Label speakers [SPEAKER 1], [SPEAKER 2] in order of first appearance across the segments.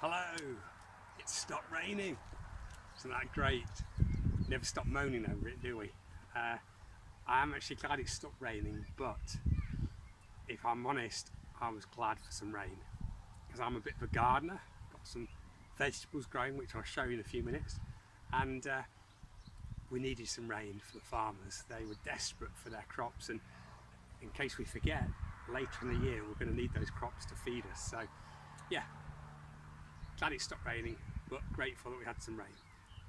[SPEAKER 1] Hello! It's stopped raining. Isn't that great? Never stop moaning over it, do we? I am actually glad it stopped raining, but if I'm honest, I was glad for some rain because I'm a bit of a gardener. Got some vegetables growing, which I'll show you in a few minutes, and we needed some rain for the farmers. They were desperate for their crops, and in case we forget, later in the year we're going to need those crops to feed us. So yeah, glad it stopped raining, but grateful that we had some rain.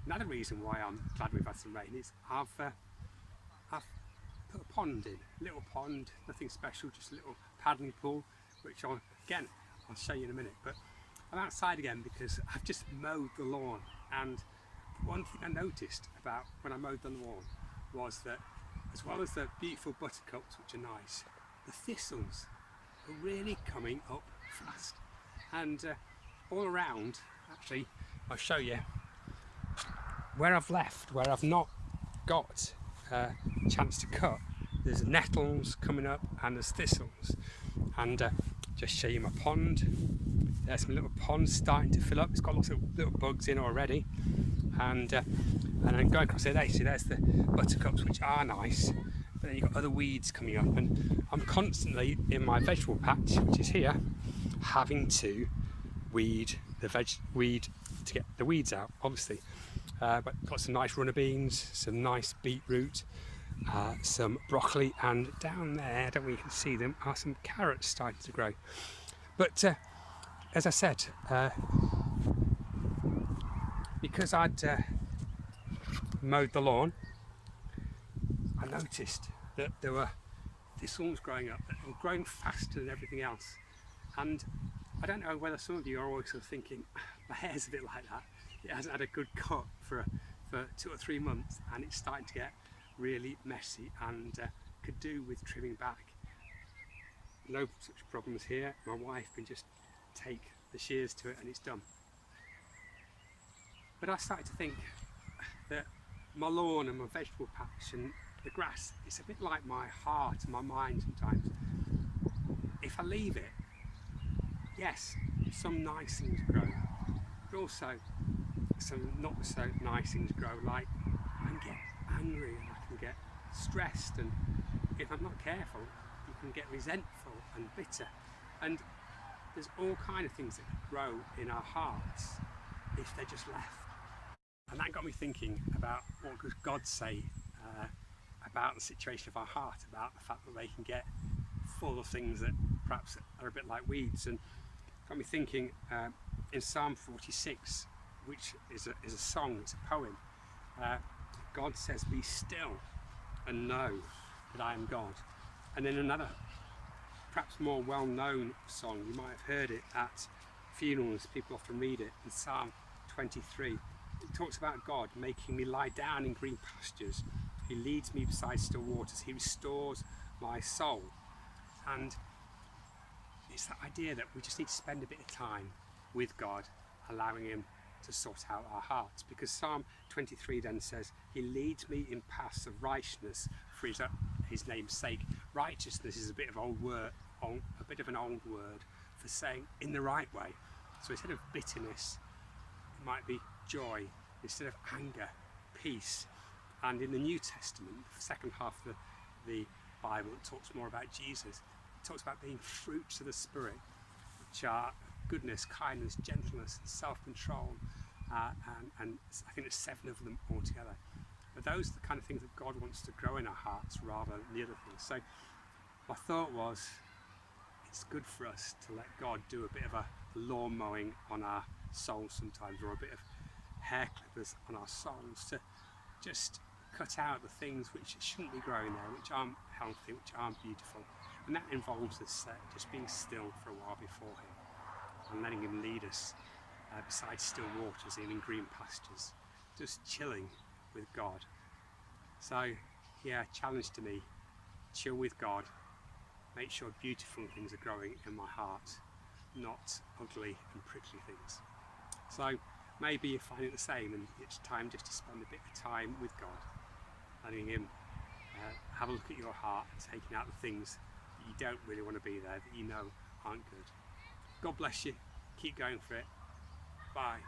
[SPEAKER 1] Another reason why I'm glad we've had some rain is I've put a pond in, a little pond, nothing special, just a little paddling pool, which I'll show you in a minute. But I'm outside again because I've just mowed the lawn, and one thing I noticed about when I mowed the lawn was that as well as the beautiful buttercups, which are nice, the thistles are really coming up fast. And all around, actually, I'll show you where I've not got a chance to cut. There's nettles coming up and there's thistles. And just show you my pond. There's my little pond starting to fill up. It's got lots of little bugs in already. And then going across there, see there's the buttercups, which are nice. But then you've got other weeds coming up, and I'm constantly in my vegetable patch, which is here, having to weed to get the weeds out, obviously. But got some nice runner beans, some nice beetroot, some broccoli, and down there, I don't know if you can see them, are some carrots starting to grow. But as I said, because I'd mowed the lawn, I noticed that there were thistles growing up that were growing faster than everything else. And I don't know whether some of you are also thinking, my hair's a bit like that. It hasn't had a good cut for 2 or 3 months, and it's starting to get really messy and could do with trimming back. No such problems here. My wife can just take the shears to it and it's done. But I started to think that my lawn and my vegetable patch and the grass, it's a bit like my heart and my mind sometimes. If I leave it, yes, some nice things grow, but also some not so nice things grow, like I can get angry and I can get stressed, and if I'm not careful, you can get resentful and bitter, and there's all kind of things that grow in our hearts if they're just left. And that got me thinking about what does God say about the situation of our heart, about the fact that they can get full of things that perhaps are a bit like weeds. And got me thinking in Psalm 46, which is a song, it's a poem. God says, "Be still and know that I am God." And then another, perhaps more well-known song, you might have heard it at funerals, people often read it, in Psalm 23. It talks about God making me lie down in green pastures. He leads me beside still waters. He restores my soul. And it's that idea that we just need to spend a bit of time with God, allowing Him to sort out our hearts. Because Psalm 23 then says, He leads me in paths of righteousness for His name's sake. Righteousness is a bit of an old word for saying in the right way. So instead of bitterness, it might be joy. Instead of anger, peace. And in the New Testament, the second half of the Bible, it talks more about Jesus. It talks about being fruits of the Spirit, which are goodness, kindness, gentleness, and self-control, and I think there's 7 of them altogether. But those are the kind of things that God wants to grow in our hearts rather than the other things. So my thought was, it's good for us to let God do a bit of a lawn mowing on our souls sometimes, or a bit of hair clippers on our souls, to just cut out the things which shouldn't be growing there, which aren't healthy, which aren't beautiful. And that involves us just being still for a while before Him and letting Him lead us beside still waters and in green pastures, just chilling with God. So yeah, challenge to me, chill with God, make sure beautiful things are growing in my heart, not ugly and prickly things. So maybe you find it the same, and it's time just to spend a bit of time with God, letting Him have a look at your heart and taking out the things that you don't really want to be there, that you know aren't good. God bless you, keep going for it, Bye.